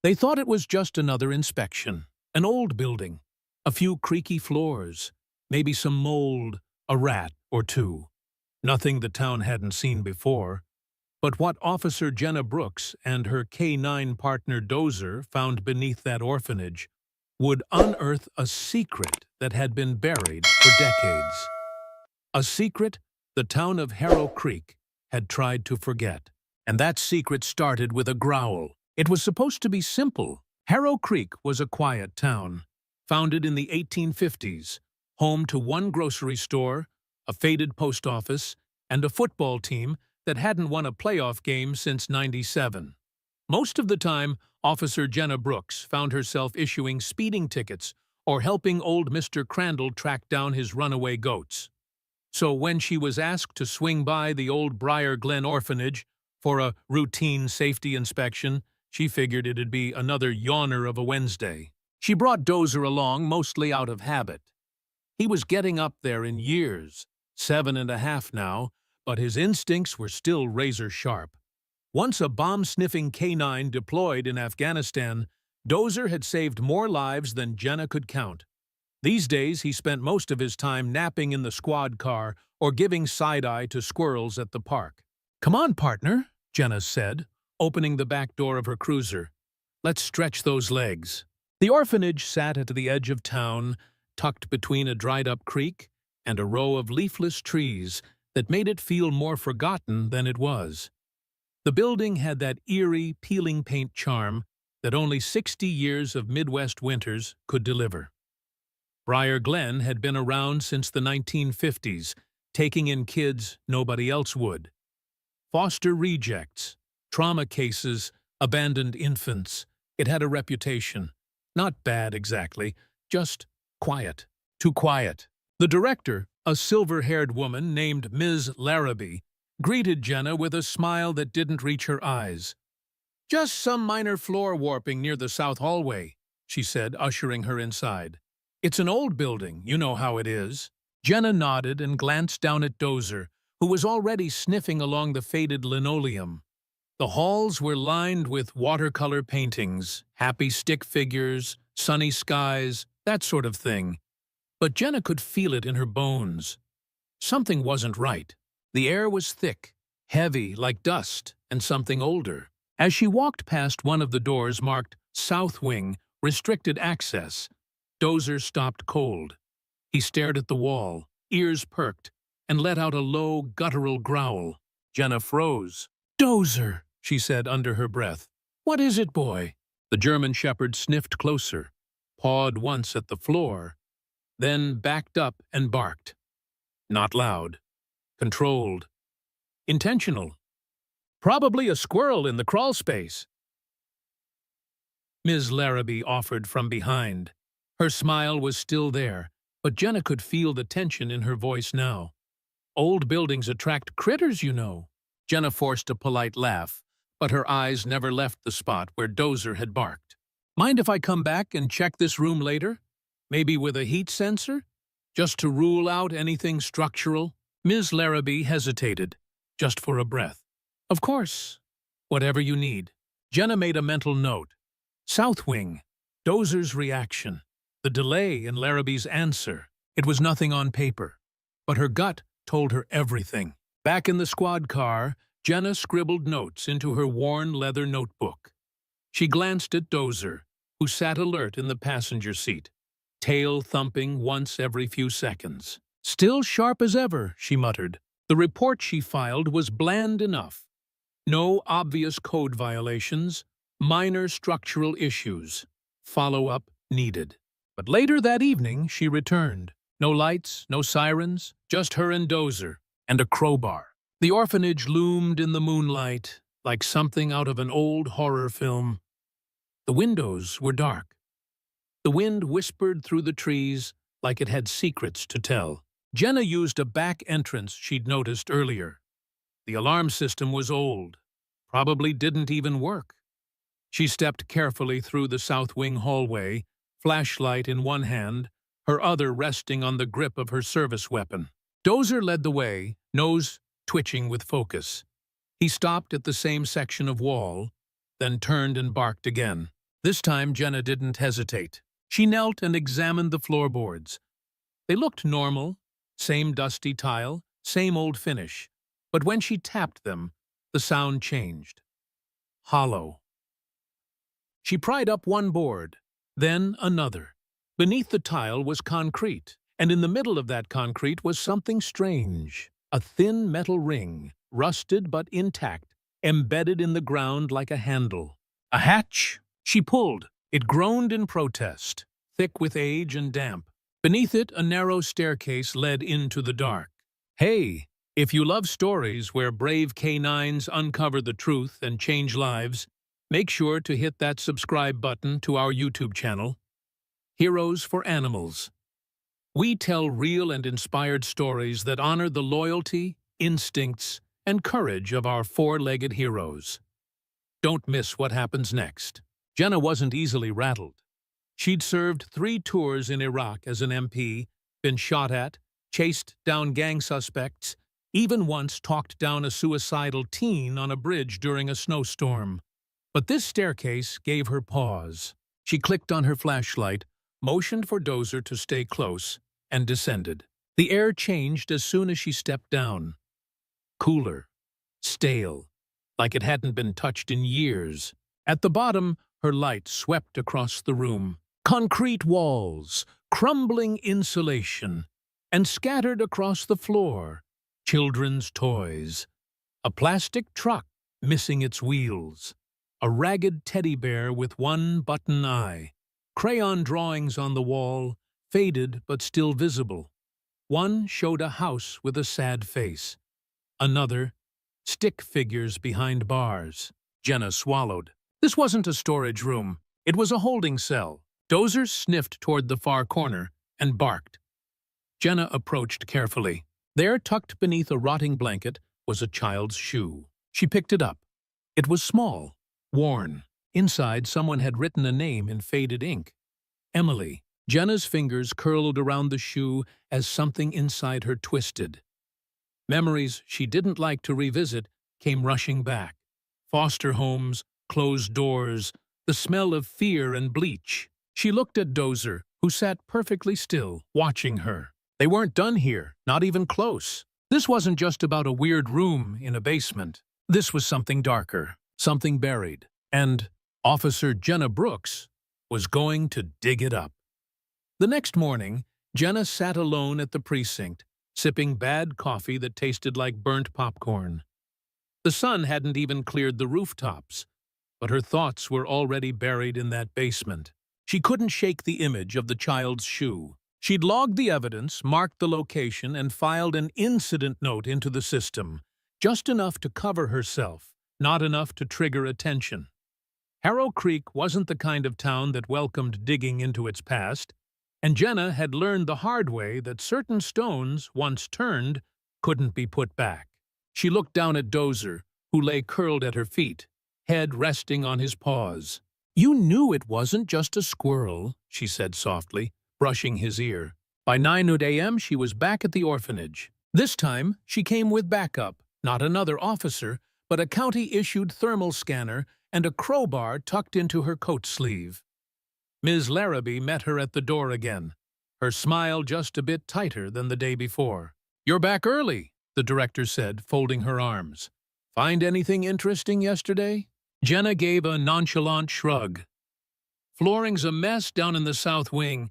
They thought it was just another inspection. An old building, a few creaky floors, maybe some mold, a rat or two. Nothing the town hadn't seen before. But what Officer Jenna Brooks and her K-9 partner Dozer found beneath that orphanage would unearth a secret that had been buried for decades. A secret the town of Harrow Creek had tried to forget. And that secret started with a growl. It was supposed to be simple. Harrow Creek was a quiet town, founded in the 1850s, home to one grocery store, a faded post office, and a football team that hadn't won a playoff game since '97. Most of the time, Officer Jenna Brooks found herself issuing speeding tickets or helping old Mr. Crandall track down his runaway goats. So when she was asked to swing by the old Briar Glen Orphanage for a routine safety inspection, she figured it'd be another yawner of a Wednesday. She brought Dozer along mostly out of habit. He was getting up there in years, 7.5 now, but his instincts were still razor-sharp. Once a bomb-sniffing K-9 deployed in Afghanistan, Dozer had saved more lives than Jenna could count. These days, he spent most of his time napping in the squad car or giving side-eye to squirrels at the park. "Come on, partner," Jenna said, opening the back door of her cruiser. "Let's stretch those legs." The orphanage sat at the edge of town, tucked between a dried-up creek and a row of leafless trees that made it feel more forgotten than it was. The building had that eerie, peeling paint charm that only 60 years of Midwest winters could deliver. Briar Glen had been around since the 1950s, taking in kids nobody else would. Foster rejects, trauma cases, abandoned infants. It had a reputation. Not bad exactly, just quiet. Too quiet. The director, a silver-haired woman named Ms. Larrabee, greeted Jenna with a smile that didn't reach her eyes. "Just some minor floor warping near the south hallway," she said, ushering her inside. "It's an old building, you know how it is." Jenna nodded and glanced down at Dozer, who was already sniffing along the faded linoleum. The halls were lined with watercolor paintings, happy stick figures, sunny skies, that sort of thing. But Jenna could feel it in her bones. Something wasn't right. The air was thick, heavy like dust, and something older. As she walked past one of the doors marked South Wing, Restricted Access, Dozer stopped cold. He stared at the wall, ears perked, and let out a low, guttural growl. Jenna froze. "Dozer," she said under her breath. "What is it, boy?" The German shepherd sniffed closer, pawed once at the floor, then backed up and barked. Not loud. Controlled. Intentional. "Probably a squirrel in the crawl space." Ms. Larrabee offered from behind. Her smile was still there, but Jenna could feel the tension in her voice now. "Old buildings attract critters, you know." Jenna forced a polite laugh, but her eyes never left the spot where Dozer had barked. "Mind if I come back and check this room later? Maybe with a heat sensor? Just to rule out anything structural?" Ms. Larrabee hesitated, just for a breath. "Of course. Whatever you need." Jenna made a mental note. South Wing. Dozer's reaction. The delay in Larrabee's answer. It was nothing on paper, but her gut told her everything. Back in the squad car, Jenna scribbled notes into her worn leather notebook. She glanced at Dozer, who sat alert in the passenger seat, tail thumping once every few seconds. "Still sharp as ever," she muttered. The report she filed was bland enough. No obvious code violations, minor structural issues. Follow-up needed. But later that evening, she returned. No lights, no sirens, just her and Dozer, and a crowbar. The orphanage loomed in the moonlight, like something out of an old horror film. The windows were dark. The wind whispered through the trees like it had secrets to tell. Jenna used a back entrance she'd noticed earlier. The alarm system was old, probably didn't even work. She stepped carefully through the south wing hallway, flashlight in one hand, her other resting on the grip of her service weapon. Dozer led the way, nose twitching with focus. He stopped at the same section of wall, then turned and barked again. This time, Jenna didn't hesitate. She knelt and examined the floorboards. They looked normal, same dusty tile, same old finish. But when she tapped them, the sound changed. Hollow. She pried up one board, then another. Beneath the tile was concrete, and in the middle of that concrete was something strange. A thin metal ring, rusted but intact, embedded in the ground like a handle. A hatch? She pulled. It groaned in protest, thick with age and damp. Beneath it, a narrow staircase led into the dark. Hey, if you love stories where brave canines uncover the truth and change lives, make sure to hit that subscribe button to our YouTube channel, Heroes for Animals. We tell real and inspired stories that honor the loyalty, instincts, and courage of our four-legged heroes. Don't miss what happens next. Jenna wasn't easily rattled. She'd served 3 tours in Iraq as an MP, been shot at, chased down gang suspects, even once talked down a suicidal teen on a bridge during a snowstorm. But this staircase gave her pause. She clicked on her flashlight, motioned for Dozer to stay close, and descended. The air changed as soon as she stepped down. Cooler, stale, like it hadn't been touched in years. At the bottom, her light swept across the room. Concrete walls, crumbling insulation, and scattered across the floor, children's toys. A plastic truck missing its wheels. A ragged teddy bear with one button eye. Crayon drawings on the wall, faded but still visible. One showed a house with a sad face. Another, stick figures behind bars. Jenna swallowed. This wasn't a storage room. It was a holding cell. Dozer sniffed toward the far corner and barked. Jenna approached carefully. There, tucked beneath a rotting blanket, was a child's shoe. She picked it up. It was small, worn. Inside, someone had written a name in faded ink. Emily. Jenna's fingers curled around the shoe as something inside her twisted. Memories she didn't like to revisit came rushing back. Foster homes, closed doors, the smell of fear and bleach. She looked at Dozer, who sat perfectly still, watching her. They weren't done here, not even close. This wasn't just about a weird room in a basement. This was something darker, something buried. And Officer Jenna Brooks was going to dig it up. The next morning, Jenna sat alone at the precinct, sipping bad coffee that tasted like burnt popcorn. The sun hadn't even cleared the rooftops, but her thoughts were already buried in that basement. She couldn't shake the image of the child's shoe. She'd logged the evidence, marked the location, and filed an incident note into the system, just enough to cover herself, not enough to trigger attention. Harrow Creek wasn't the kind of town that welcomed digging into its past, and Jenna had learned the hard way that certain stones, once turned, couldn't be put back. She looked down at Dozer, who lay curled at her feet, head resting on his paws. "You knew it wasn't just a squirrel," she said softly, brushing his ear. By 9 a.m. she was back at the orphanage. This time, she came with backup, not another officer, but a county-issued thermal scanner and a crowbar tucked into her coat sleeve. Ms. Larrabee met her at the door again, her smile just a bit tighter than the day before. "You're back early," the director said, folding her arms. "Find anything interesting yesterday?" Jenna gave a nonchalant shrug. "Flooring's a mess down in the south wing.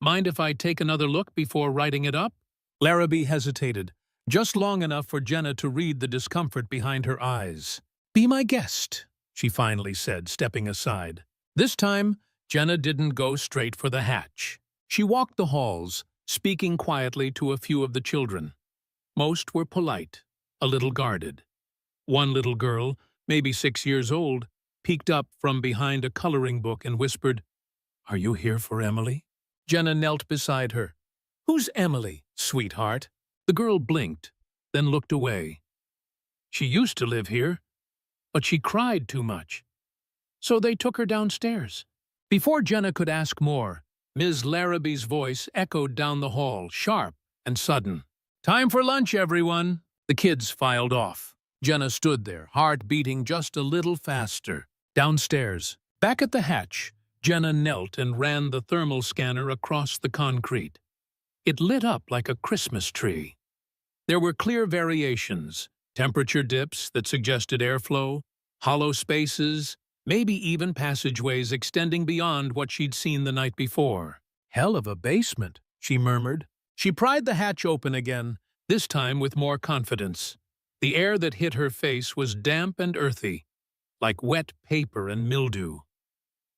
Mind if I take another look before writing it up?" Larrabee hesitated, just long enough for Jenna to read the discomfort behind her eyes. "Be my guest," she finally said, stepping aside. This time, Jenna didn't go straight for the hatch. She walked the halls, speaking quietly to a few of the children. Most were polite, a little guarded. One little girl, maybe 6 years old, peeked up from behind a coloring book and whispered, "Are you here for Emily?" Jenna knelt beside her. "Who's Emily, sweetheart?" The girl blinked, then looked away. "She used to live here, but she cried too much. So they took her downstairs." Before Jenna could ask more, Ms. Larrabee's voice echoed down the hall, sharp and sudden. "Time for lunch, everyone." The kids filed off. Jenna stood there, heart beating just a little faster. Downstairs, Back at the hatch, Jenna knelt and ran the thermal scanner across the concrete. It lit up like a Christmas tree. There were clear variations, temperature dips that suggested airflow, hollow spaces, maybe even passageways extending beyond what she'd seen the night before. "Hell of a basement," she murmured. She pried the hatch open again, this time with more confidence. The air that hit her face was damp and earthy, like wet paper and mildew.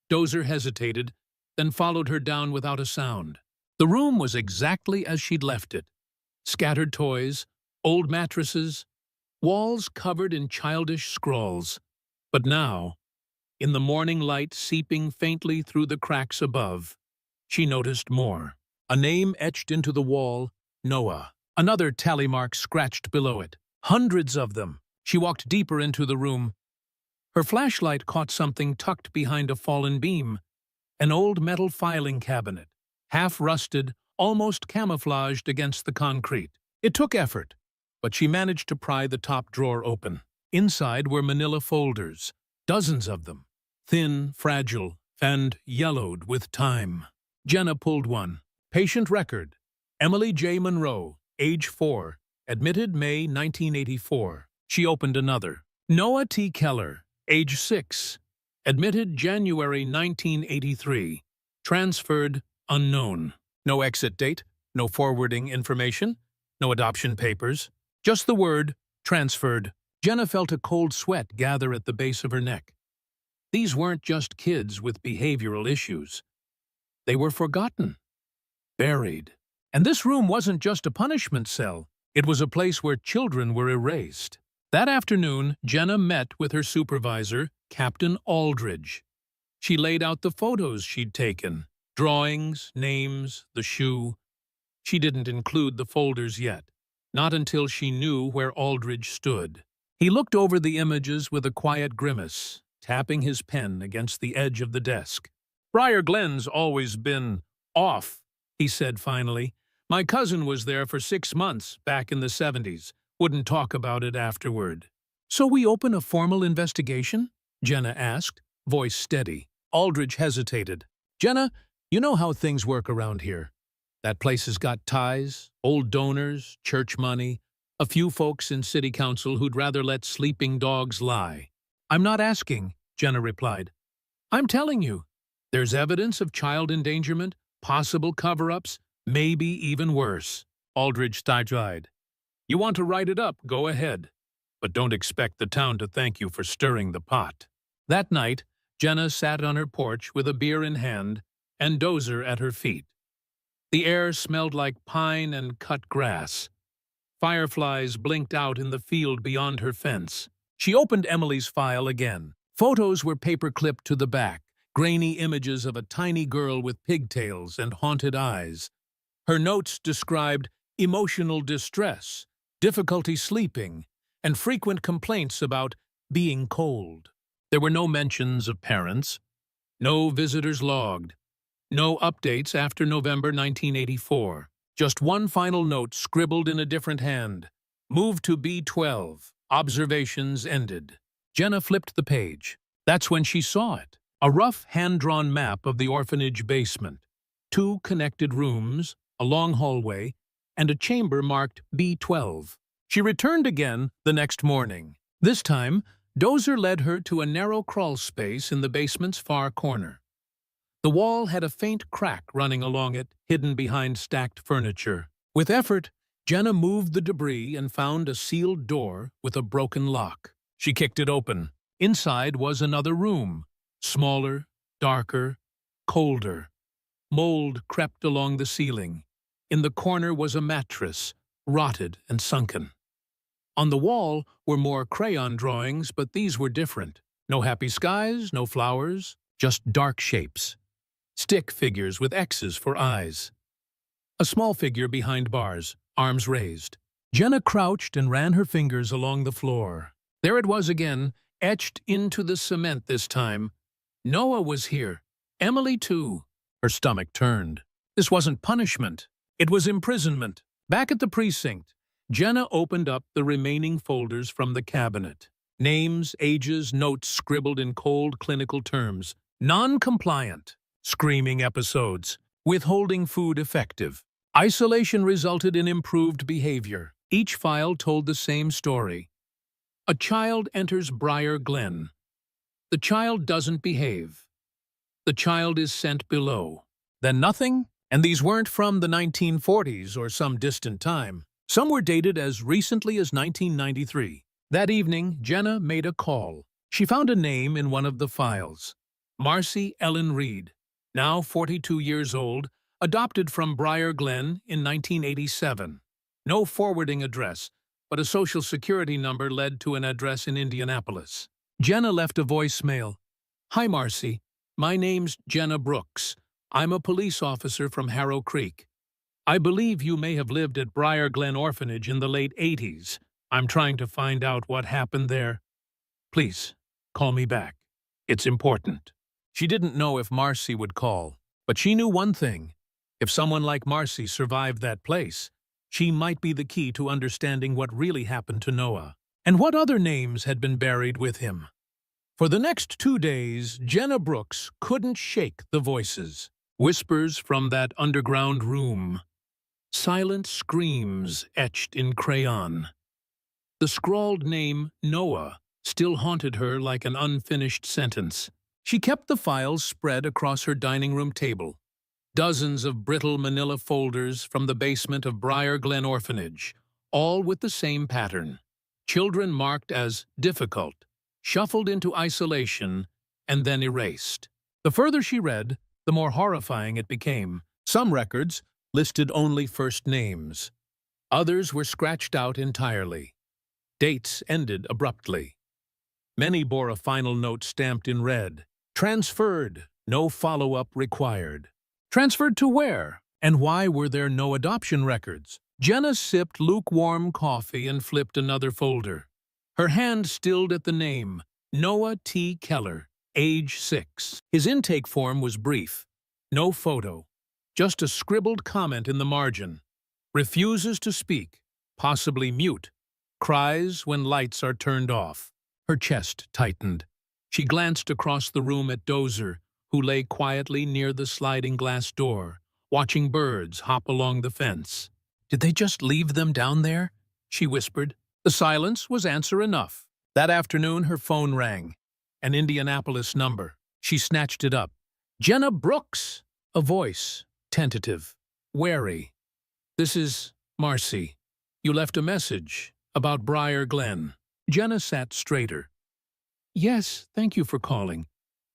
Dozer hesitated, then followed her down without a sound. The room was exactly as she'd left it. Scattered toys, old mattresses, walls covered in childish scrawls. But now, in the morning light seeping faintly through the cracks above, she noticed more. A name etched into the wall, Noah. Another tally mark scratched below it. Hundreds of them. She walked deeper into the room. Her flashlight caught something tucked behind a fallen beam. An old metal filing cabinet, half-rusted, almost camouflaged against the concrete. It took effort, but she managed to pry the top drawer open. Inside were manila folders, dozens of them, thin, fragile, and yellowed with time. Jenna pulled one. Patient record. Emily J. Monroe, age 4, admitted May 1984. She opened another. Noah T. Keller, age 6, admitted January 1983. Transferred unknown. No exit date, no forwarding information, no adoption papers. Just the word, transferred. Jenna felt a cold sweat gather at the base of her neck. These weren't just kids with behavioral issues. They were forgotten, buried. And this room wasn't just a punishment cell. It was a place where children were erased. That afternoon, Jenna met with her supervisor, Captain Aldridge. She laid out the photos she'd taken, drawings, names, the shoe. She didn't include the folders yet, not until she knew where Aldridge stood. He looked over the images with a quiet grimace, tapping his pen against the edge of the desk. "Briar Glen's always been off," he said finally. "My cousin was there for 6 months back in the 70s. Wouldn't talk about it afterward." "So we open a formal investigation?" Jenna asked, voice steady. Aldridge hesitated. "Jenna, you know how things work around here. That place has got ties, old donors, church money, a few folks in city council who'd rather let sleeping dogs lie." "I'm not asking," Jenna replied. "I'm telling you. There's evidence of child endangerment, possible cover-ups, maybe even worse." Aldridge sighed. "You want to write it up, go ahead. But don't expect the town to thank you for stirring the pot." That night, Jenna sat on her porch with a beer in hand and Dozer at her feet. The air smelled like pine and cut grass. Fireflies blinked out in the field beyond her fence. She opened Emily's file again. Photos were paper-clipped to the back, grainy images of a tiny girl with pigtails and haunted eyes. Her notes described emotional distress, difficulty sleeping, and frequent complaints about being cold. There were no mentions of parents, no visitors logged, no updates after November 1984. Just one final note scribbled in a different hand. "Move to B12. Observations ended." Jenna flipped the page. That's when she saw it. A rough hand-drawn map of the orphanage basement. 2 connected rooms, a long hallway, and a chamber marked B12. She returned again the next morning. This time, Dozer led her to a narrow crawl space in the basement's far corner. The wall had a faint crack running along it, hidden behind stacked furniture. With effort, Jenna moved the debris and found a sealed door with a broken lock. She kicked it open. Inside was another room, smaller, darker, colder. Mold crept along the ceiling. In the corner was a mattress, rotted and sunken. On the wall were more crayon drawings, but these were different. No happy skies, no flowers, just dark shapes. Stick figures with X's for eyes. A small figure behind bars, arms raised. Jenna crouched and ran her fingers along the floor. There it was again, etched into the cement this time. Noah was here. Emily too. Her stomach turned. This wasn't punishment. It was imprisonment. Back at the precinct, Jenna opened up the remaining folders from the cabinet. Names, ages, notes scribbled in cold clinical terms. Non-compliant. Screaming episodes. Withholding food effective. Isolation resulted in improved behavior. Each file told the same story. A child enters Briar Glen. The child doesn't behave. The child is sent below. Then nothing? And these weren't from the 1940s or some distant time. Some were dated as recently as 1993. That evening, Jenna made a call. She found a name in one of the files. Marcy Ellen Reed, now 42 years old, adopted from Briar Glen in 1987. No forwarding address, but a social security number led to an address in Indianapolis. Jenna left a voicemail. "Hi, Marcy. My name's Jenna Brooks. I'm a police officer from Harrow Creek. I believe you may have lived at Briar Glen Orphanage in the late 80s. I'm trying to find out what happened there. Please, call me back. It's important." She didn't know if Marcy would call, but she knew one thing. If someone like Marcy survived that place, she might be the key to understanding what really happened to Noah, and what other names had been buried with him. For the next 2 days, Jenna Brooks couldn't shake the voices. Whispers from that underground room. Silent screams etched in crayon. The scrawled name Noah still haunted her like an unfinished sentence. She kept the files spread across her dining room table. Dozens of brittle manila folders from the basement of Briar Glen Orphanage, all with the same pattern. Children marked as difficult, shuffled into isolation, and then erased. The further she read, the more horrifying it became. Some records listed only first names. Others were scratched out entirely. Dates ended abruptly. Many bore a final note stamped in red. Transferred, no follow-up required. Transferred to where? And why were there no adoption records? Jenna sipped lukewarm coffee and flipped another folder. Her hand stilled at the name, Noah T. Keller, age 6. His intake form was brief. No photo. Just a scribbled comment in the margin. Refuses to speak, possibly mute. Cries when lights are turned off. Her chest tightened. She glanced across the room at Dozer, who lay quietly near the sliding glass door, watching birds hop along the fence. "Did they just leave them down there?" she whispered. The silence was answer enough. That afternoon her phone rang. An Indianapolis number. She snatched it up. "Jenna Brooks!" A voice, tentative, wary. "This is Marcy. You left a message about Briar Glen." Jenna sat straighter. "Yes, thank you for calling.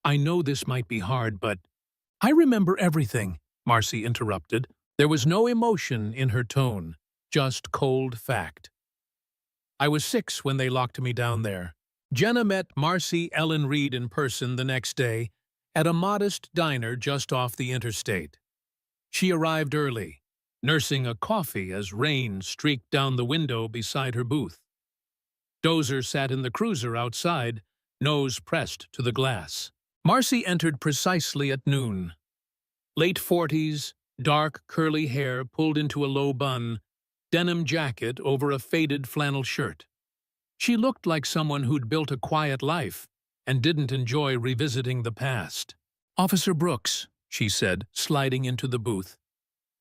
I know this might be hard, but—" "I remember everything," Marcy interrupted. There was no emotion in her tone, just cold fact. "I was 6 when they locked me down there." Jenna met Marcy Ellen Reed in person the next day at a modest diner just off the interstate. She arrived early, nursing a coffee as rain streaked down the window beside her booth. Dozer sat in the cruiser outside, nose pressed to the glass. Marcy entered precisely at noon. Late 40s, dark curly hair pulled into a low bun, denim jacket over a faded flannel shirt. She looked like someone who'd built a quiet life and didn't enjoy revisiting the past. "Officer Brooks," she said, sliding into the booth.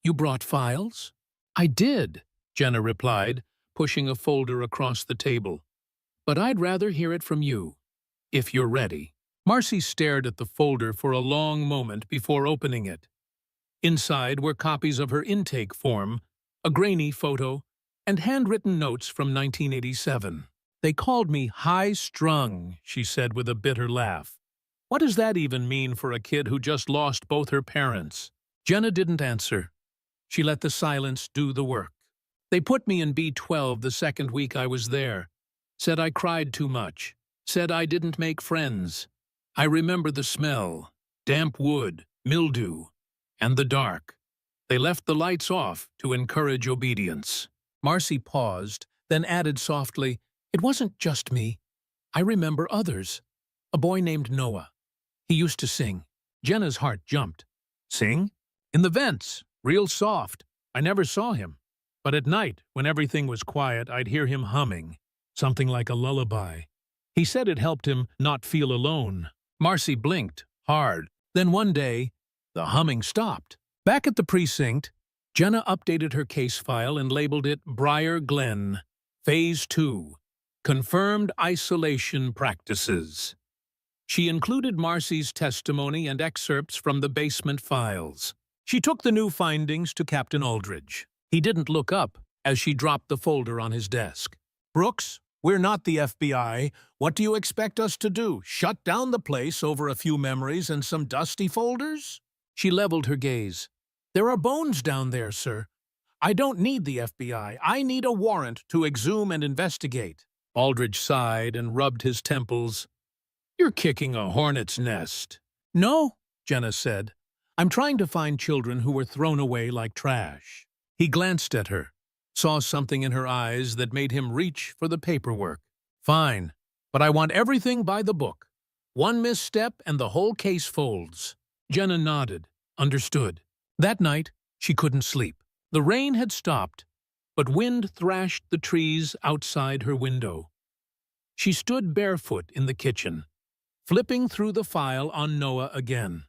"You brought files?" "I did," Jenna replied, pushing a folder across the table. "But I'd rather hear it from you, if you're ready." Marcy stared at the folder for a long moment before opening it. Inside were copies of her intake form, a grainy photo, and handwritten notes from 1987. "They called me high-strung," she said with a bitter laugh. "What does that even mean for a kid who just lost both her parents?" Jenna didn't answer. She let the silence do the work. "They put me in B12 the second week I was there. Said I cried too much. Said I didn't make friends. I remember the smell, damp wood, mildew, and the dark. They left the lights off to encourage obedience." Marcy paused, then added softly, "It wasn't just me. I remember others. A boy named Noah. He used to sing." Jenna's heart jumped. "Sing? In the vents, real soft. I never saw him. But at night, when everything was quiet, I'd hear him humming, something like a lullaby. He said it helped him not feel alone." Marcy blinked, hard. Then one day, the humming stopped. Back at the precinct, Jenna updated her case file and labeled it Briar Glen, Phase 2, Confirmed Isolation Practices. She included Marcy's testimony and excerpts from the basement files. She took the new findings to Captain Aldridge. He didn't look up as she dropped the folder on his desk. "Brooks, we're not the FBI. What do you expect us to do? Shut down the place over a few memories and some dusty folders?" She leveled her gaze. "There are bones down there, sir. I don't need the FBI. I need a warrant to exhume and investigate." Aldridge sighed and rubbed his temples. "You're kicking a hornet's nest." "No," Jenna said. "I'm trying to find children who were thrown away like trash." He glanced at her, saw something in her eyes that made him reach for the paperwork. "Fine, but I want everything by the book. One misstep and the whole case folds." Jenna nodded, understood. That night, she couldn't sleep. The rain had stopped, but wind thrashed the trees outside her window. She stood barefoot in the kitchen, flipping through the file on Noah again.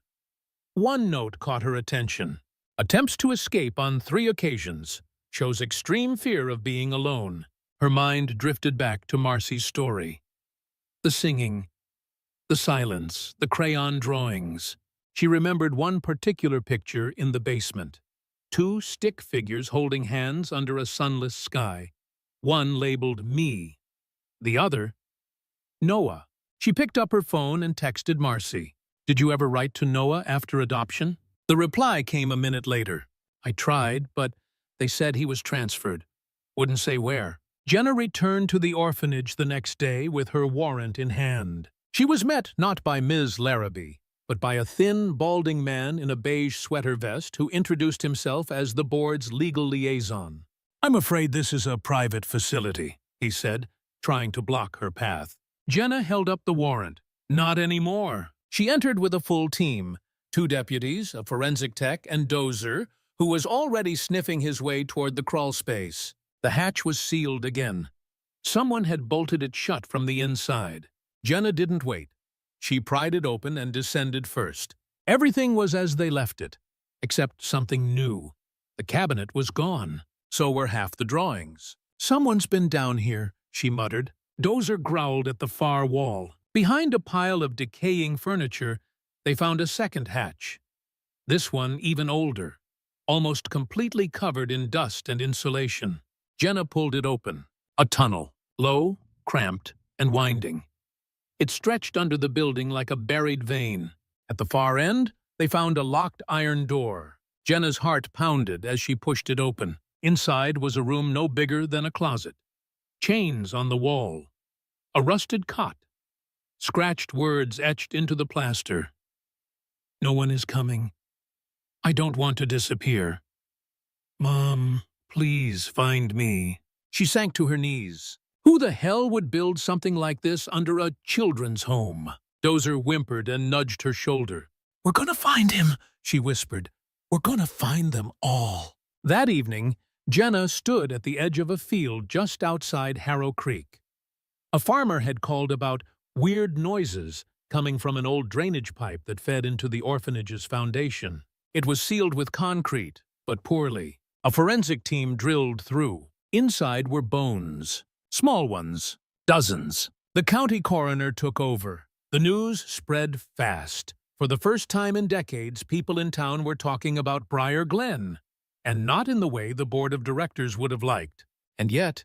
One note caught her attention. "Attempts to escape on 3 occasions. Shows extreme fear of being alone." Her mind drifted back to Marcy's story. The singing, the silence, the crayon drawings. She remembered one particular picture in the basement. 2 stick figures holding hands under a sunless sky. One labeled me, the other Noah. She picked up her phone and texted Marcy. "Did you ever write to Noah after adoption?" The reply came a minute later. "I tried, but they said he was transferred. Wouldn't say where." Jenna returned to the orphanage the next day with her warrant in hand. She was met not by Ms. Larrabee, but by a thin, balding man in a beige sweater vest who introduced himself as the board's legal liaison. "I'm afraid this is a private facility," he said, trying to block her path. Jenna held up the warrant. Not anymore. She entered with a full team, 2 deputies, a forensic tech, and Dozer, who was already sniffing his way toward the crawl space. The hatch was sealed again. Someone had bolted it shut from the inside. Jenna didn't wait. She pried it open and descended first. Everything was as they left it, except something new. The cabinet was gone. So were half the drawings. "Someone's been down here," she muttered. Dozer growled at the far wall. Behind a pile of decaying furniture, they found a second hatch. This one even older, almost completely covered in dust and insulation. Jenna pulled it open. A tunnel, low, cramped, and winding. It stretched under the building like a buried vein. At the far end, they found a locked iron door. Jenna's heart pounded as she pushed it open. Inside was a room no bigger than a closet. Chains on the wall. A rusted cot. Scratched words etched into the plaster. "No one is coming. I don't want to disappear. Mom, please find me." She sank to her knees. Who the hell would build something like this under a children's home? Dozer whimpered and nudged her shoulder. "We're gonna find him," she whispered. "We're gonna find them all." That evening, Jenna stood at the edge of a field just outside Harrow Creek. A farmer had called about weird noises coming from an old drainage pipe that fed into the orphanage's foundation. It was sealed with concrete, but poorly. A forensic team drilled through. Inside were bones. Small ones. Dozens. The county coroner took over. The news spread fast. For the first time in decades, people in town were talking about Briar Glen, and not in the way the board of directors would have liked. And yet,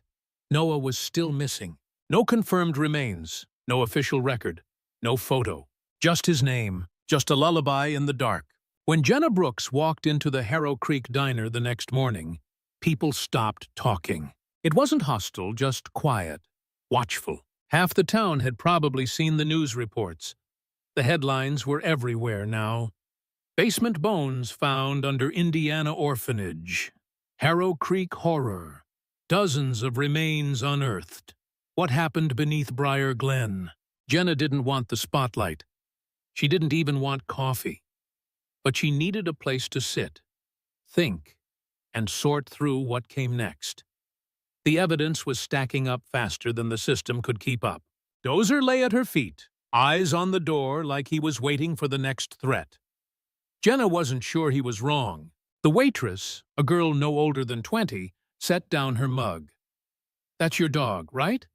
Noah was still missing. No confirmed remains, no official record, no photo. Just his name, just a lullaby in the dark. When Jenna Brooks walked into the Harrow Creek diner the next morning, people stopped talking. It wasn't hostile, just quiet, watchful. Half the town had probably seen the news reports. The headlines were everywhere now. Basement bones found under Indiana orphanage. Harrow Creek horror. Dozens of remains unearthed. What happened beneath Briar Glen? Jenna didn't want the spotlight. She didn't even want coffee. But she needed a place to sit, think, and sort through what came next. The evidence was stacking up faster than the system could keep up. Dozer lay at her feet, eyes on the door like he was waiting for the next threat. Jenna wasn't sure he was wrong. The waitress, a girl no older than 20, set down her mug. "That's your dog, right?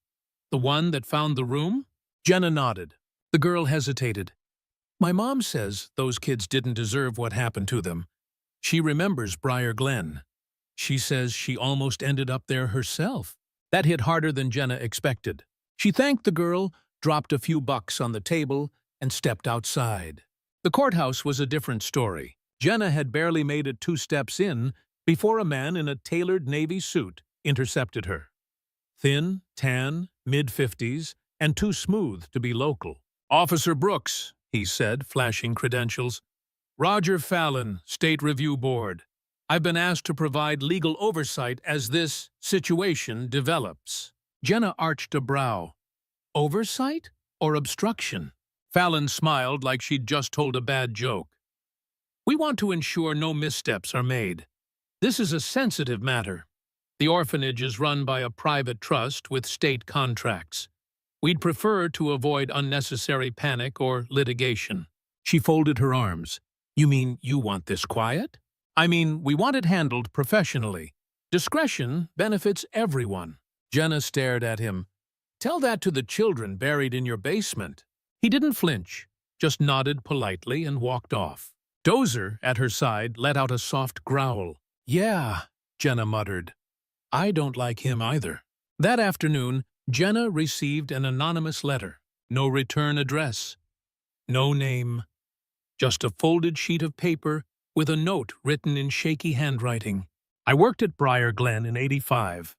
The one that found the room?" Jenna nodded. The girl hesitated. "My mom says those kids didn't deserve what happened to them. She remembers Briar Glen. She says she almost ended up there herself." That hit harder than Jenna expected. She thanked the girl, dropped a few bucks on the table, and stepped outside. The courthouse was a different story. Jenna had barely made it 2 steps in before a man in a tailored navy suit intercepted her. Thin, tan, mid-50s, and too smooth to be local. "Officer Brooks," he said, flashing credentials. "Roger Fallon, State Review Board. I've been asked to provide legal oversight as this situation develops." Jenna arched a brow. Oversight or obstruction? Fallon smiled like she'd just told a bad joke. "We want to ensure no missteps are made. This is a sensitive matter. The orphanage is run by a private trust with state contracts. We'd prefer to avoid unnecessary panic or litigation." She folded her arms. "You mean you want this quiet?" "I mean, we want it handled professionally. Discretion benefits everyone." Jenna stared at him. "Tell that to the children buried in your basement." He didn't flinch, just nodded politely and walked off. Dozer, at her side, let out a soft growl. "Yeah," Jenna muttered. "I don't like him either." That afternoon, Jenna received an anonymous letter. No return address. No name. Just a folded sheet of paper with a note written in shaky handwriting. "I worked at Briar Glen in '85.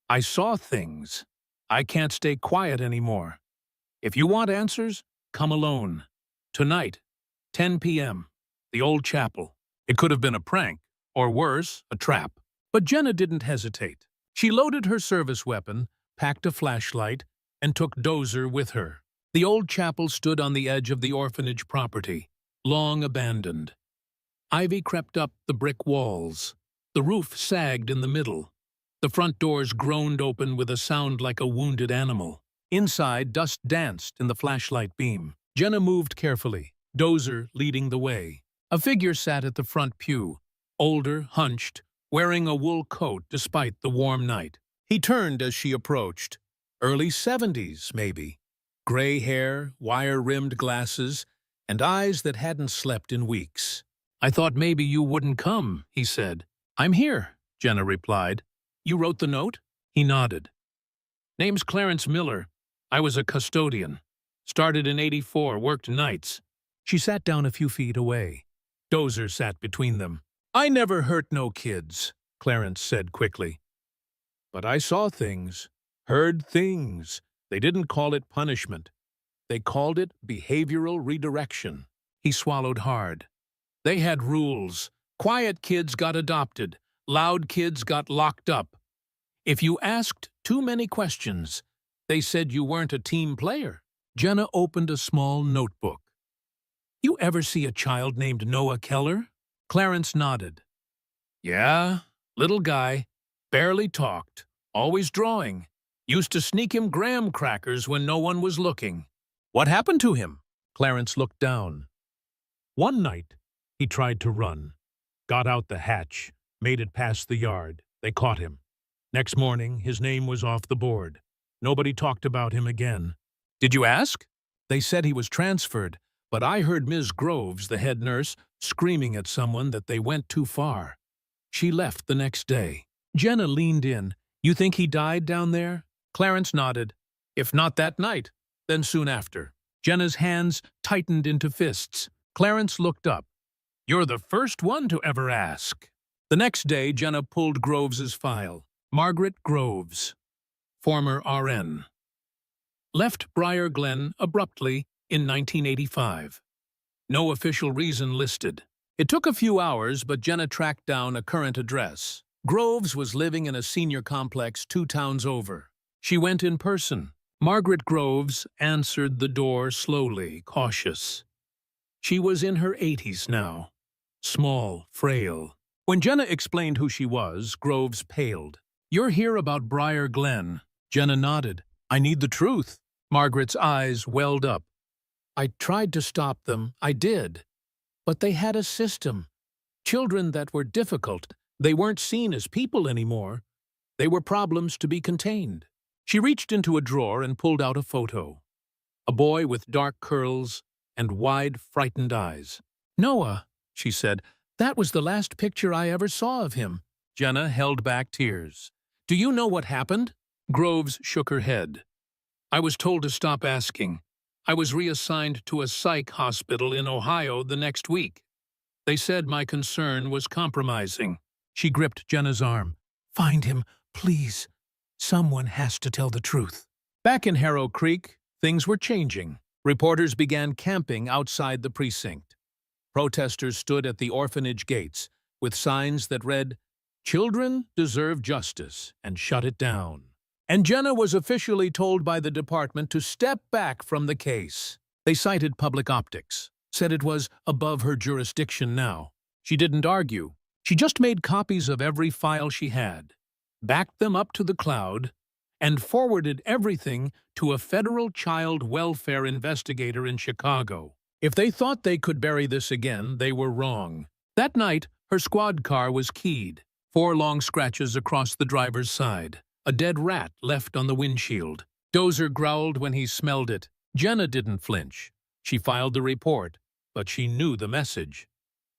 I saw things. I can't stay quiet anymore. If you want answers, come alone. Tonight, 10 p.m., the old chapel." It could have been a prank, or worse, a trap. But Jenna didn't hesitate. She loaded her service weapon, packed a flashlight, and took Dozer with her. The old chapel stood on the edge of the orphanage property, long abandoned. Ivy crept up the brick walls. The roof sagged in the middle. The front doors groaned open with a sound like a wounded animal. Inside, dust danced in the flashlight beam. Jenna moved carefully, Dozer leading the way. A figure sat at the front pew, older, hunched, wearing a wool coat despite the warm night. He turned as she approached. Early 70s, maybe. Gray hair, wire-rimmed glasses, and eyes that hadn't slept in weeks. "I thought maybe you wouldn't come," he said. "I'm here," Jenna replied. "You wrote the note?" He nodded. "Name's Clarence Miller. I was a custodian. Started in '84, worked nights." She sat down a few feet away. Dozer sat between them. "I never hurt no kids," Clarence said quickly. "But I saw things, heard things. They didn't call it punishment. They called it behavioral redirection." He swallowed hard. "They had rules. Quiet kids got adopted. Loud kids got locked up. If you asked too many questions, they said you weren't a team player." Jenna opened a small notebook. "You ever see a child named Noah Keller?" Clarence nodded. "Yeah, little guy. Barely talked. Always drawing. Used to sneak him graham crackers when no one was looking." "What happened to him?" Clarence looked down. "One night, he tried to run. Got out the hatch, made it past the yard. They caught him. Next morning, his name was off the board. Nobody talked about him again." "Did you ask?" "They said he was transferred, but I heard Ms. Groves, the head nurse, screaming at someone that they went too far. She left the next day." Jenna leaned in. "You think he died down there?" Clarence nodded. "If not that night, then soon after." Jenna's hands tightened into fists. Clarence looked up. "You're the first one to ever ask." The next day, Jenna pulled Groves's file. Margaret Groves, former RN. Left Briar Glen abruptly in 1985. No official reason listed. It took a few hours, but Jenna tracked down a current address. Groves was living in a senior complex 2 towns over. She went in person. Margaret Groves answered the door slowly, cautious. She was in her 80s now. Small, frail. When Jenna explained who she was, Groves paled. "You're here about Briar Glen." Jenna nodded. "I need the truth." Margaret's eyes welled up. I tried to stop them, I did. But they had a system. Children that were difficult, they weren't seen as people anymore. They were problems to be contained. She reached into a drawer and pulled out a photo. A boy with dark curls and wide, frightened eyes. "Noah," she said, "that was the last picture I ever saw of him." Jenna held back tears. "Do you know what happened?" Groves shook her head. "I was told to stop asking. I was reassigned to a psych hospital in Ohio the next week. They said my concern was compromising." She gripped Jenna's arm. "Find him, please. Someone has to tell the truth." Back in Harrow Creek, things were changing. Reporters began camping outside the precinct. Protesters stood at the orphanage gates with signs that read, "Children deserve justice," and shut it down. And Jenna was officially told by the department to step back from the case. They cited public optics, said it was above her jurisdiction now. She didn't argue. She just made copies of every file she had, backed them up to the cloud, and forwarded everything to a federal child welfare investigator in Chicago. If they thought they could bury this again, they were wrong. That night, her squad car was keyed. 4 long scratches across the driver's side. A dead rat left on the windshield. Dozer growled when he smelled it. Jenna didn't flinch. She filed the report, but she knew the message.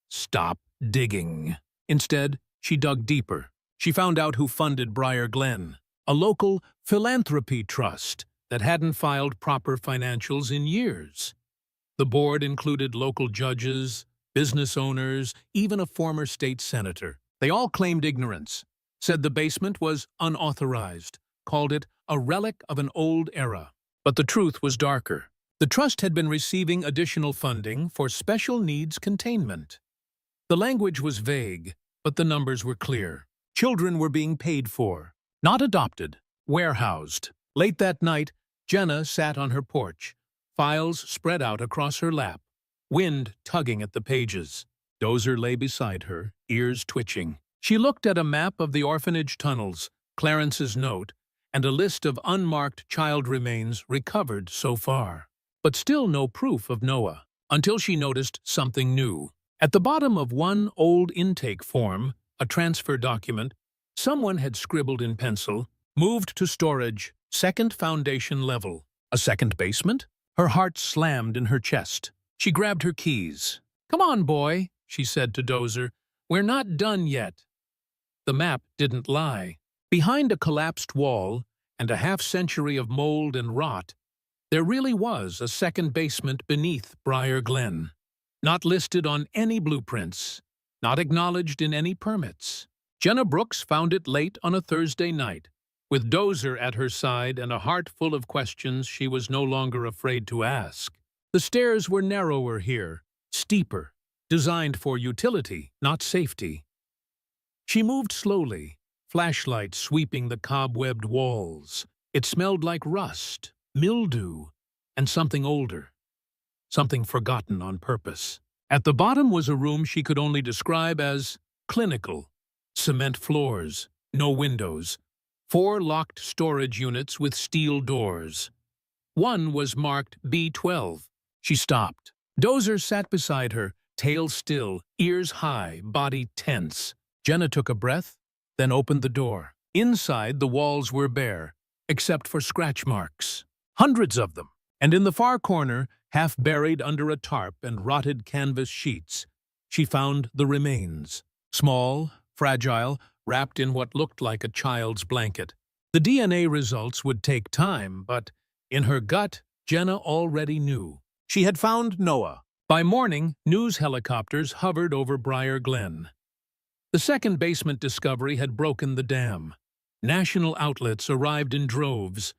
Stop digging. Instead, she dug deeper. She found out who funded Briar Glen, a local philanthropy trust that hadn't filed proper financials in years. The board included local judges, business owners, even a former state senator. They all claimed ignorance, said the basement was unauthorized, called it a relic of an old era. But the truth was darker. The trust had been receiving additional funding for special needs containment. The language was vague, but the numbers were clear. Children were being paid for, not adopted, warehoused. Late that night, Jenna sat on her porch, files spread out across her lap, wind tugging at the pages. Dozer lay beside her, ears twitching. She looked at a map of the orphanage tunnels, Clarence's note, and a list of unmarked child remains recovered so far. But still no proof of Noah, until she noticed something new. At the bottom of one old intake form, a transfer document, someone had scribbled in pencil, "Moved to storage, 2nd foundation level." A second basement? Her heart slammed in her chest. She grabbed her keys. "Come on, boy," she said to Dozer. "We're not done yet." The map didn't lie. Behind a collapsed wall and a half-century of mold and rot, there really was a second basement beneath Briar Glen. Not listed on any blueprints, not acknowledged in any permits. Jenna Brooks found it late on a Thursday night. With Dozer at her side and a heart full of questions she was no longer afraid to ask. The stairs were narrower here, steeper, designed for utility, not safety. She moved slowly, flashlight sweeping the cobwebbed walls. It smelled like rust, mildew, and something older. Something forgotten on purpose. At the bottom was a room she could only describe as clinical. Cement floors, no windows, 4 locked storage units with steel doors. One was marked B12. She stopped. Dozer sat beside her, tail still, ears high, body tense. Jenna took a breath, then opened the door. Inside, the walls were bare, except for scratch marks. Hundreds of them. And in the far corner, half buried under a tarp and rotted canvas sheets, she found the remains. Small, fragile, wrapped in what looked like a child's blanket. The DNA results would take time, but in her gut, Jenna already knew. She had found Noah. By morning, news helicopters hovered over Briar Glen. The second basement discovery had broken the dam. National outlets arrived in droves.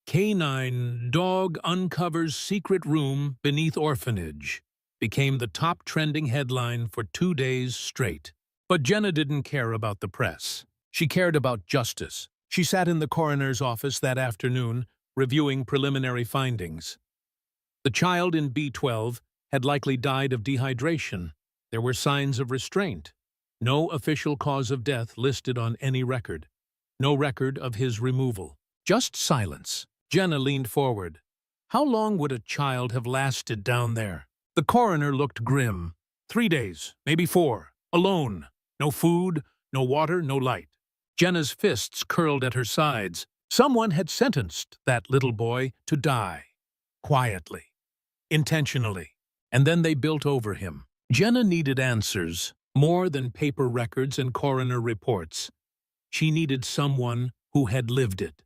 Canine dog uncovers secret room beneath orphanage became the top trending headline for 2 days straight. But Jenna didn't care about the press. She cared about justice. She sat in the coroner's office that afternoon, reviewing preliminary findings. The child in B12 had likely died of dehydration. There were signs of restraint. No official cause of death listed on any record. No record of his removal. Just silence. Jenna leaned forward. How long would a child have lasted down there? The coroner looked grim. 3 days, maybe 4. Alone. No food, no water, no light. Jenna's fists curled at her sides. Someone had sentenced that little boy to die. Quietly. Intentionally. And then they built over him. Jenna needed answers, more than paper records and coroner reports. She needed someone who had lived it.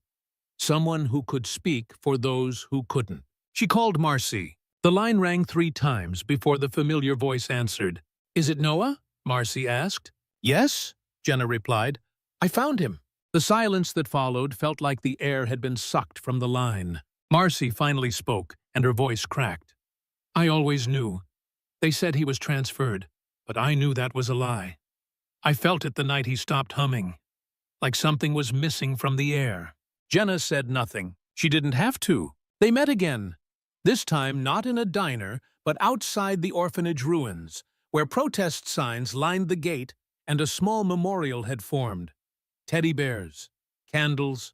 Someone who could speak for those who couldn't. She called Marcy. The line rang 3 times before the familiar voice answered. "Is it Noah?" Marcy asked. "Yes," Jenna replied. "I found him." The silence that followed felt like the air had been sucked from the line. Marcy finally spoke, and her voice cracked. "I always knew. They said he was transferred, but I knew that was a lie. I felt it the night he stopped humming, like something was missing from the air." Jenna said nothing. She didn't have to. They met again. This time not in a diner, but outside the orphanage ruins, where protest signs lined the gate and a small memorial had formed. Teddy bears, candles,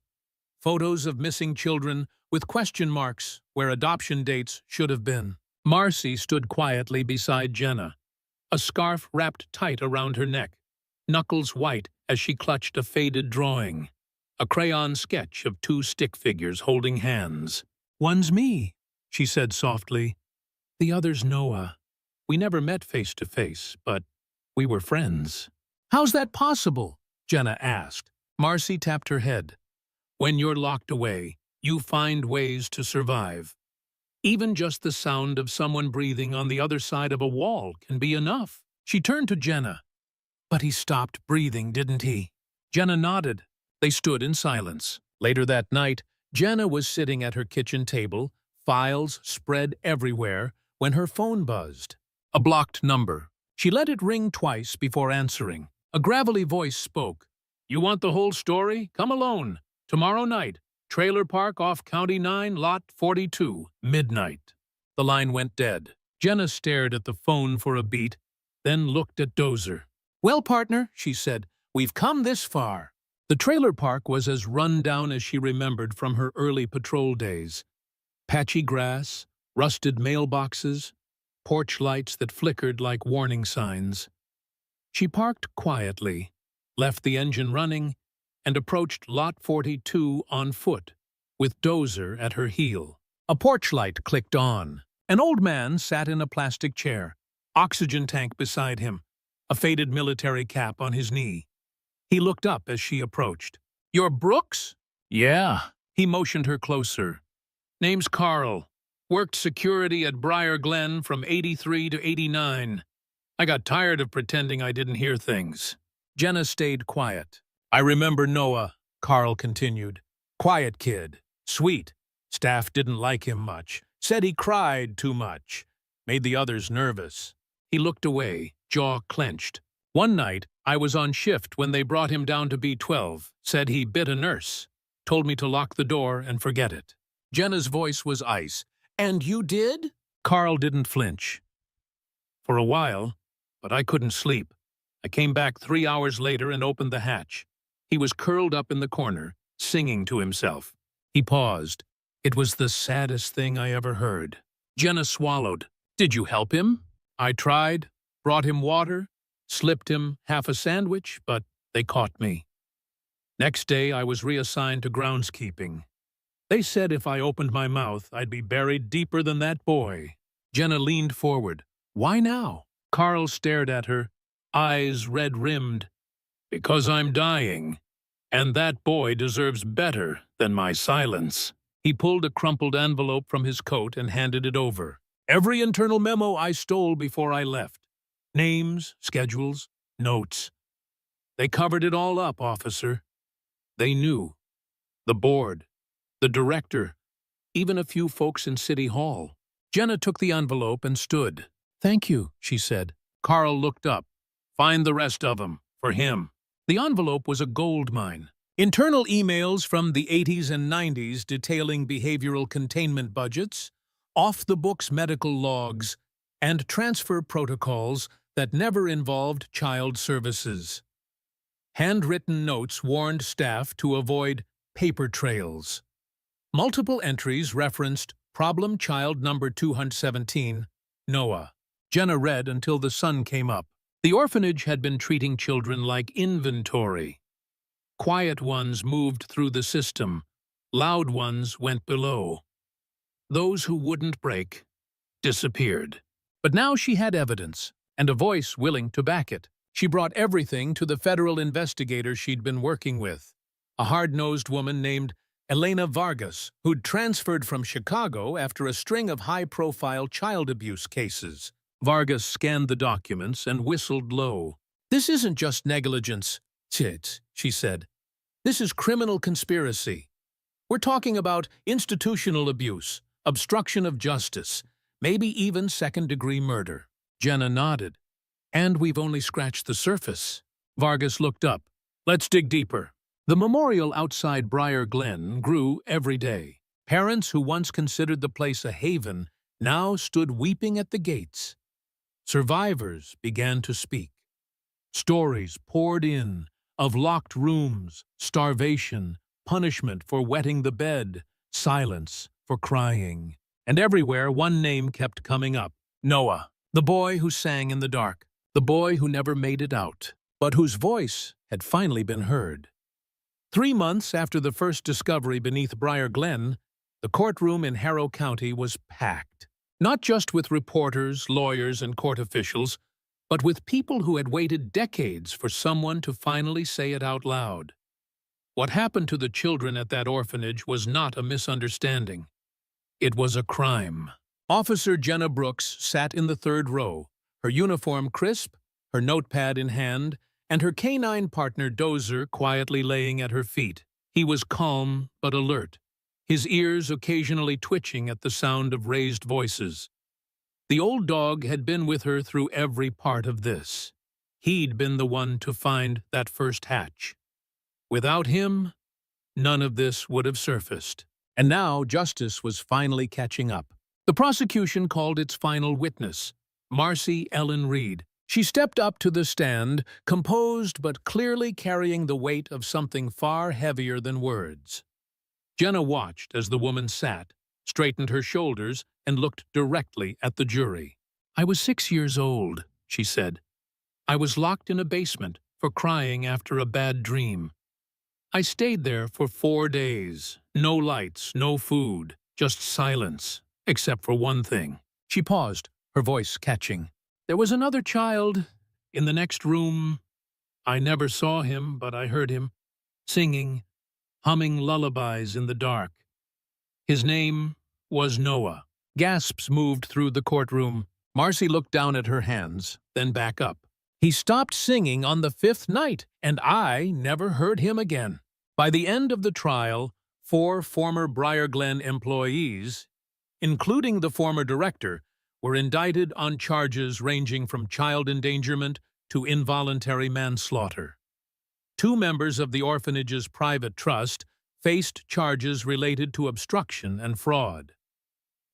photos of missing children with question marks where adoption dates should have been. Marcy stood quietly beside Jenna, a scarf wrapped tight around her neck, knuckles white as she clutched a faded drawing, a crayon sketch of 2 stick figures holding hands. "One's me," she said softly. "The other's Noah. We never met face to face, but we were friends." "How's that possible?" Jenna asked. Marcy tapped her head. "When you're locked away, you find ways to survive. Even just the sound of someone breathing on the other side of a wall can be enough." She turned to Jenna. "But he stopped breathing, didn't he?" Jenna nodded. They stood in silence. Later that night, Jenna was sitting at her kitchen table, files spread everywhere, when her phone buzzed. A blocked number. She let it ring twice before answering. A gravelly voice spoke. "You want the whole story? Come alone. Tomorrow night. Trailer park off County 9, Lot 42, midnight." The line went dead. Jenna stared at the phone for a beat, then looked at Dozer. "Well, partner," she said, "we've come this far." The trailer park was as run down as she remembered from her early patrol days. Patchy grass, rusted mailboxes, porch lights that flickered like warning signs. She parked quietly, left the engine running, and approached Lot 42 on foot, with Dozer at her heel. A porch light clicked on. An old man sat in a plastic chair, oxygen tank beside him, a faded military cap on his knee. He looked up as she approached. "You're Brooks?" "Yeah." He motioned her closer. "Name's Carl. Worked security at Briar Glen from 83 to 89. I got tired of pretending I didn't hear things." Jenna stayed quiet. "I remember Noah," Carl continued. "Quiet kid. Sweet. Staff didn't like him much. Said he cried too much. Made the others nervous." He looked away, jaw clenched. "One night, I was on shift when they brought him down to B12. Said he bit a nurse. Told me to lock the door and forget it." Jenna's voice was ice. "And you did?" Carl didn't flinch. "For a while, but I couldn't sleep. I came back 3 hours later and opened the hatch. He was curled up in the corner, singing to himself." He paused. "It was the saddest thing I ever heard." Jenna swallowed. "Did you help him?" "I tried, brought him water, slipped him half a sandwich, but they caught me. Next day I was reassigned to groundskeeping. They said if I opened my mouth, I'd be buried deeper than that boy." Jenna leaned forward. "Why now?" Carl stared at her, eyes red-rimmed. "Because I'm dying, and that boy deserves better than my silence." He pulled a crumpled envelope from his coat and handed it over. "Every internal memo I stole before I left. Names, schedules, notes. They covered it all up, officer. They knew. The board, the director, even a few folks in City Hall." Jenna took the envelope and stood. "Thank you," she said. Carl looked up. "Find the rest of them, for him." The envelope was a gold mine. Internal emails from the 80s and 90s detailing behavioral containment budgets, off-the-books medical logs, and transfer protocols that never involved child services. Handwritten notes warned staff to avoid paper trails. Multiple entries referenced Problem child number 217, Noah. Jenna read until the sun came up. The orphanage had been treating children like inventory. Quiet ones moved through the system. Loud ones went below. Those who wouldn't break disappeared. But now she had evidence, and a voice willing to back it. She brought everything to the federal investigator she'd been working with, a hard-nosed woman named Elena Vargas, who'd transferred from Chicago after a string of high-profile child abuse cases. Vargas scanned the documents and whistled low. "This isn't just negligence, she said. "This is criminal conspiracy. We're talking about institutional abuse, obstruction of justice, maybe even second-degree murder." Jenna nodded. "And we've only scratched the surface." Vargas looked up. "Let's dig deeper." The memorial outside Briar Glen grew every day. Parents who once considered the place a haven now stood weeping at the gates. Survivors began to speak. Stories poured in of locked rooms, starvation, punishment for wetting the bed, silence for crying. And everywhere one name kept coming up: Noah, the boy who sang in the dark, the boy who never made it out, but whose voice had finally been heard. 3 months after the first discovery beneath Briar Glen, the courtroom in Harrow County was packed. Not just with reporters, lawyers, and court officials, but with people who had waited decades for someone to finally say it out loud. What happened to the children at that orphanage was not a misunderstanding. It was a crime. Officer Jenna Brooks sat in the third row, her uniform crisp, her notepad in hand, and her canine partner Dozer quietly laying at her feet. He was calm but alert, his ears occasionally twitching at the sound of raised voices. The old dog had been with her through every part of this. He'd been the one to find that first hatch. Without him, none of this would have surfaced. And now justice was finally catching up. The prosecution called its final witness, Marcy Ellen Reed. She stepped up to the stand, composed but clearly carrying the weight of something far heavier than words. Jenna watched as the woman sat, straightened her shoulders, and looked directly at the jury. "I was 6 years old," she said. "I was locked in a basement for crying after a bad dream. I stayed there for 4 days. No lights, no food, just silence, except for one thing." She paused, her voice catching. "There was another child in the next room. I never saw him, but I heard him singing, humming lullabies in the dark. His name was Noah." Gasps moved through the courtroom. Marcy looked down at her hands, then back up. "He stopped singing on the 5th night, and I never heard him again." By the end of the trial, 4 former Briar Glen employees, including the former director, were indicted on charges ranging from child endangerment to involuntary manslaughter. 2 members of the orphanage's private trust faced charges related to obstruction and fraud.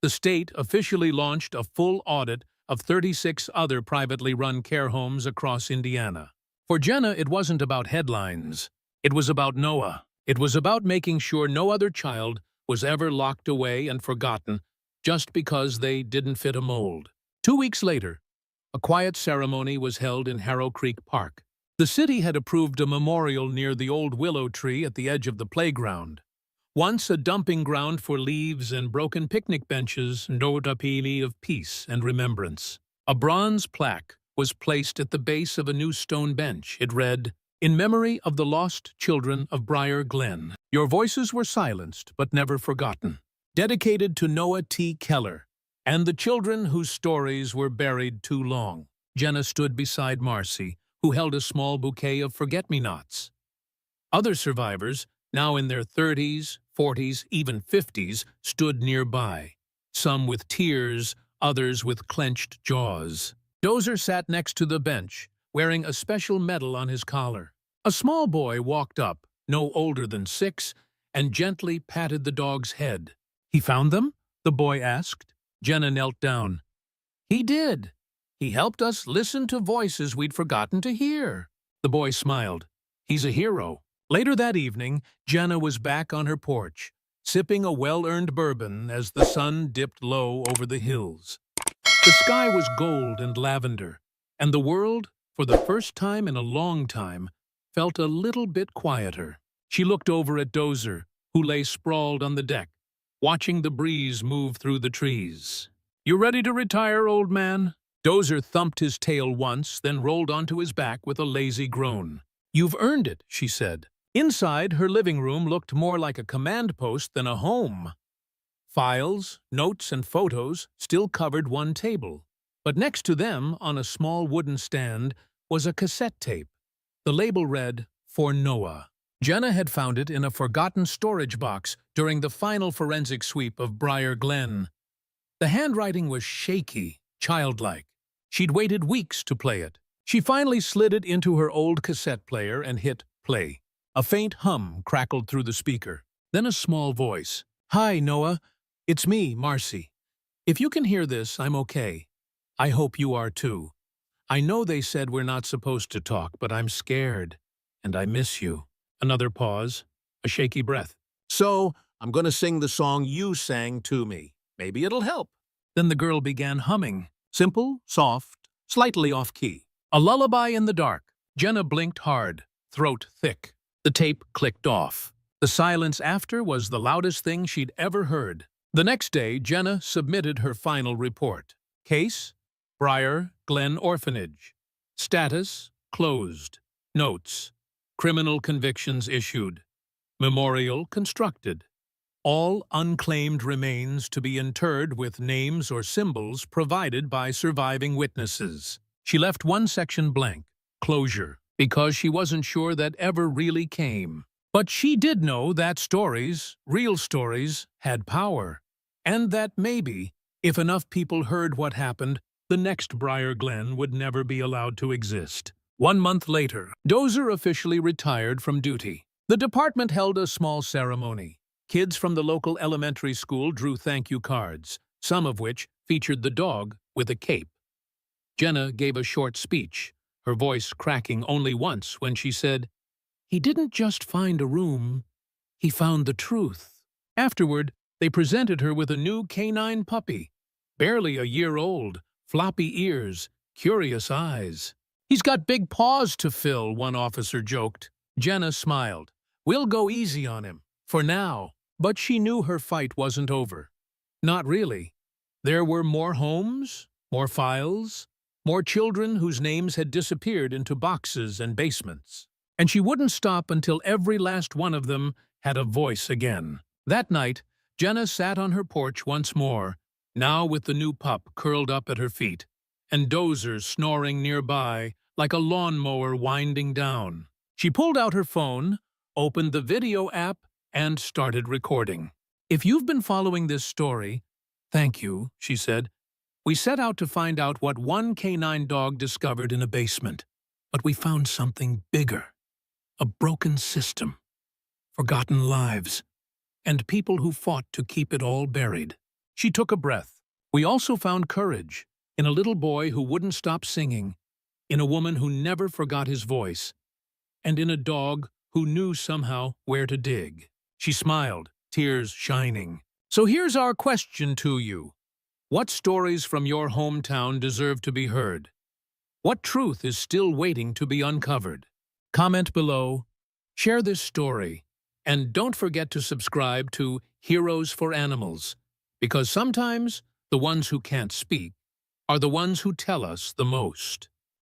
The state officially launched a full audit of 36 other privately run care homes across Indiana. For Jenna, it wasn't about headlines. It was about Noah. It was about making sure no other child was ever locked away and forgotten just because they didn't fit a mold. 2 weeks later, a quiet ceremony was held in Harrow Creek Park. The city had approved a memorial near the old willow tree at the edge of the playground. Once a dumping ground for leaves and broken picnic benches, notapili of peace and remembrance. A bronze plaque was placed at the base of a new stone bench. It read, "In memory of the lost children of Briar Glen, your voices were silenced but never forgotten. Dedicated to Noah T. Keller and the children whose stories were buried too long." Jenna stood beside Marcy, who held a small bouquet of forget-me-nots. Other survivors, now in their 30s, 40s, even 50s, stood nearby, some with tears, others with clenched jaws. Dozer sat next to the bench, wearing a special medal on his collar. A small boy walked up, no older than 6, and gently patted the dog's head. "He found them?" the boy asked. Jenna knelt down. "He did. He helped us listen to voices we'd forgotten to hear." The boy smiled. "He's a hero." Later that evening, Jenna was back on her porch, sipping a well-earned bourbon as the sun dipped low over the hills. The sky was gold and lavender, and the world, for the first time in a long time, felt a little bit quieter. She looked over at Dozer, who lay sprawled on the deck, watching the breeze move through the trees. "You ready to retire, old man?" Dozer thumped his tail once, then rolled onto his back with a lazy groan. "You've earned it," she said. Inside, her living room looked more like a command post than a home. Files, notes, and photos still covered one table, but next to them, on a small wooden stand, was a cassette tape. The label read, "For Noah." Jenna had found it in a forgotten storage box during the final forensic sweep of Briar Glen. The handwriting was shaky, childlike. She'd waited weeks to play it. She finally slid it into her old cassette player and hit play. A faint hum crackled through the speaker. Then a small voice. "Hi, Noah. It's me, Marcy. If you can hear this, I'm okay. I hope you are too. I know they said we're not supposed to talk, but I'm scared, and I miss you." Another pause, a shaky breath. "So, I'm going to sing the song you sang to me. Maybe it'll help." Then the girl began humming. Simple, soft, slightly off-key. A lullaby in the dark. Jenna blinked hard, throat thick. The tape clicked off. The silence after was the loudest thing she'd ever heard. The next day, Jenna submitted her final report. Case: Briar Glen Orphanage. Status: closed. Notes: criminal convictions issued. Memorial constructed. All unclaimed remains to be interred with names or symbols provided by surviving witnesses. She left one section blank, closure, because she wasn't sure that ever really came. But she did know that stories, real stories, had power. And that maybe, if enough people heard what happened, the next Briar Glen would never be allowed to exist. 1 month later, Dozer officially retired from duty. The department held a small ceremony. Kids from the local elementary school drew thank-you cards, some of which featured the dog with a cape. Jenna gave a short speech, her voice cracking only once when she said, "He didn't just find a room, he found the truth." Afterward, they presented her with a new canine puppy, barely a year old, floppy ears, curious eyes. "He's got big paws to fill," one officer joked. Jenna smiled. "We'll go easy on him, for now." But she knew her fight wasn't over. Not really. There were more homes, more files, more children whose names had disappeared into boxes and basements. And she wouldn't stop until every last one of them had a voice again. That night, Jenna sat on her porch once more, now with the new pup curled up at her feet, and Dozer snoring nearby like a lawnmower winding down. She pulled out her phone, opened the video app, and started recording. "If you've been following this story, thank you," she said. "We set out to find out what one canine dog discovered in a basement, but we found something bigger. A broken system, forgotten lives, and people who fought to keep it all buried." She took a breath. "We also found courage in a little boy who wouldn't stop singing, in a woman who never forgot his voice, and in a dog who knew somehow where to dig." She smiled, tears shining. "So here's our question to you. What stories from your hometown deserve to be heard? What truth is still waiting to be uncovered? Comment below, share this story, and don't forget to subscribe to Heroes for Animals, because sometimes the ones who can't speak are the ones who tell us the most."